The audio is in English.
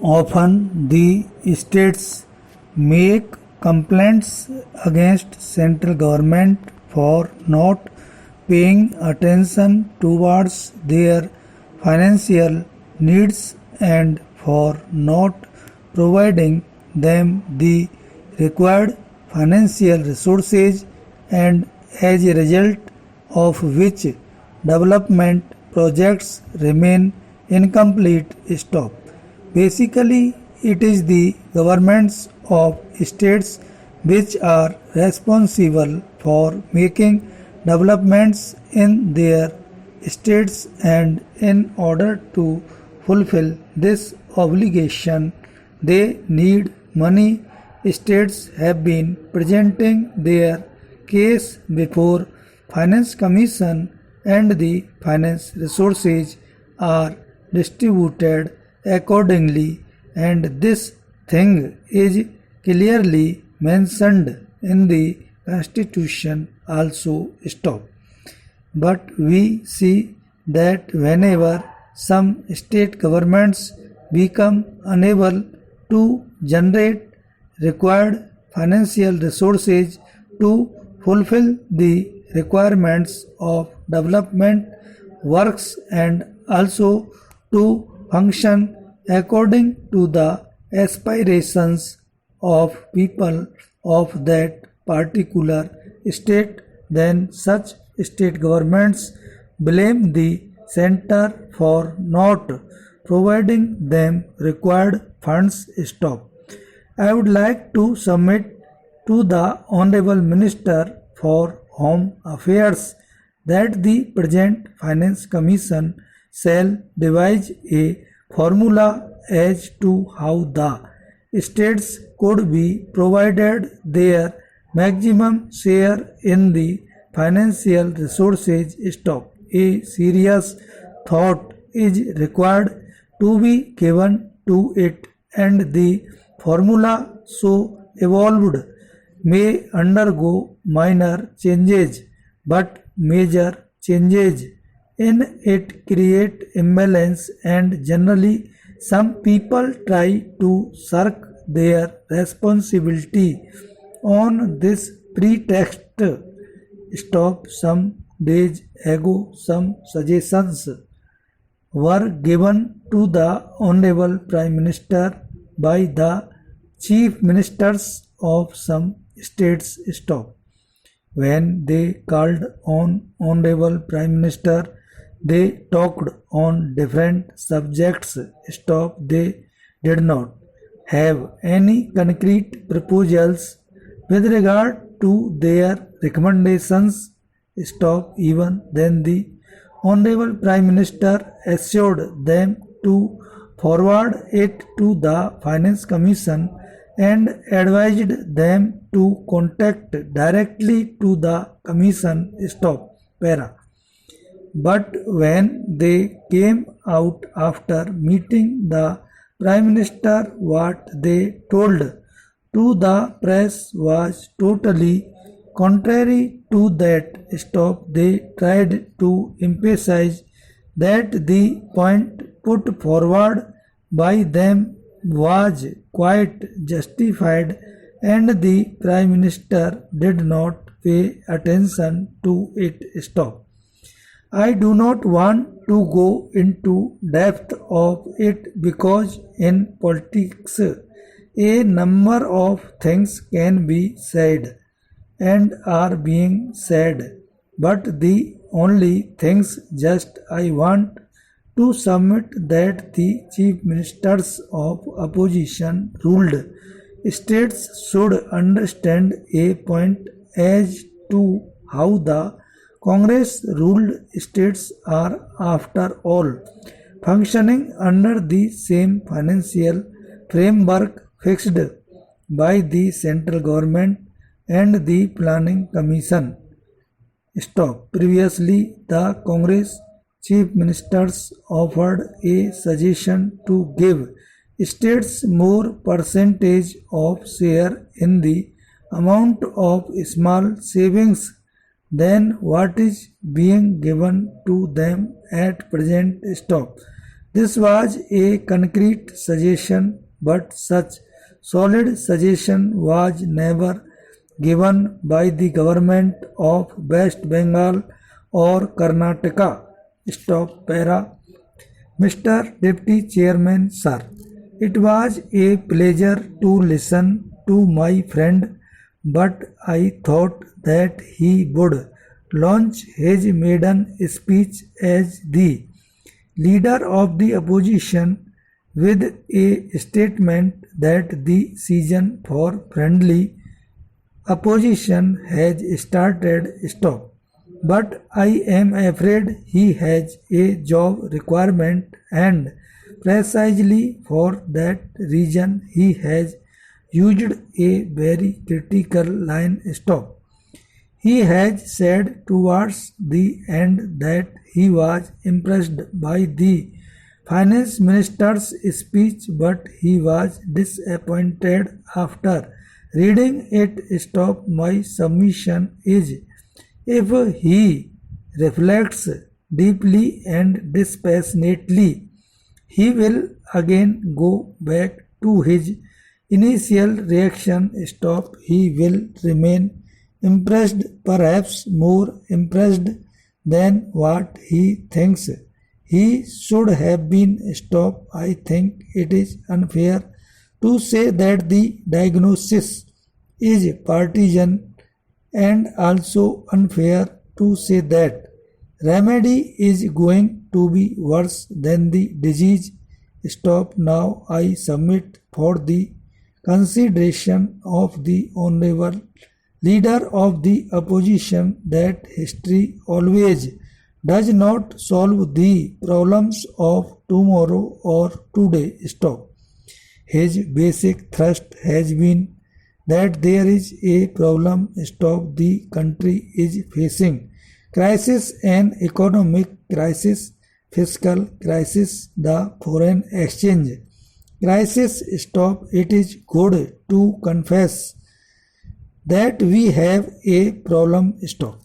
Often the states make complaints against central government for not paying attention towards their financial needs and for not providing them the required financial resources, and as a result of which development projects remain incomplete. Stop. Basically, it is the governments of states which are responsible for making developments in their states, and in order to fulfill this obligation, they need money. States have been presenting their case before Finance Commission, and the finance resources are distributed accordingly, and this thing is clearly mentioned in the Constitution also. Stop. But we see that whenever some state governments become unable to generate required financial resources to fulfill the requirements of development works and also to function according to the aspirations of people of that particular state, then such state governments blame the center for not providing them required funds. Stop. I would like to submit to the Honorable Minister for Home Affairs that the present Finance Commission shall devise a formula as to how the states could be provided their maximum share in the financial resources. Stop. A serious thought is required to be given to it, and the formula so evolved may undergo minor changes, but major changes in it create imbalance, and generally some people try to shirk their responsibility on this pretext. Stop. Some days ago, some suggestions were given to the Honorable Prime Minister by the Chief Ministers of some states. Stop. When they called on Honorable Prime Minister, they talked on different subjects. Stop. They did not have any concrete proposals with regard to their recommendations. Stop. Even then the Honorable Prime Minister assured them to forward it to the Finance Commission and advised them to contact directly to the Commission. Stop. Para. But when they came out after meeting the Prime Minister, what they told to the press was totally contrary to that. Stop. They tried to emphasize that the point put forward by them was quite justified, and the Prime Minister did not pay attention to it. Stop. I do not want to go into depth of it because in politics a number of things can be said and are being said, but the only things just I want to submit that the Chief Ministers of Opposition ruled states should understand a point as to how the Congress ruled states are after all functioning under the same financial framework fixed by the central government and the Planning Commission. Stop. Previously, the Congress Chief Ministers offered a suggestion to give states more percentage of share in the amount of small savings than what is being given to them at present. Stop. This was a concrete suggestion, but such solid suggestion was never given by the government of West Bengal or Karnataka. Stop para. Mr. Deputy Chairman, sir, it was a pleasure to listen to my friend, but I thought that he would launch his maiden speech as the leader of the opposition with a statement that the season for friendly opposition has started. Stop. But I am afraid he has a job requirement, and precisely for that reason he has used a very critical line. Stop. He has said towards the end that he was impressed by the finance minister's speech, but he was disappointed after reading it. Stop. My submission is, if he reflects deeply and dispassionately, he will again go back to his initial reaction. Stop. He will remain impressed, perhaps more impressed than what he thinks he should have been. Stop. I think it is unfair to say that the diagnosis is partisan, and also unfair to say that remedy is going to be worse than the disease. Stop. Now I submit for the consideration of the honorable leader of the opposition that history always does not solve the problems of tomorrow or today. Stop. His basic thrust has been that there is a problem. Stop. The country is facing crisis, an economic crisis, fiscal crisis, the foreign exchange crisis. Stop. It is good to confess that we have a problem. Stop.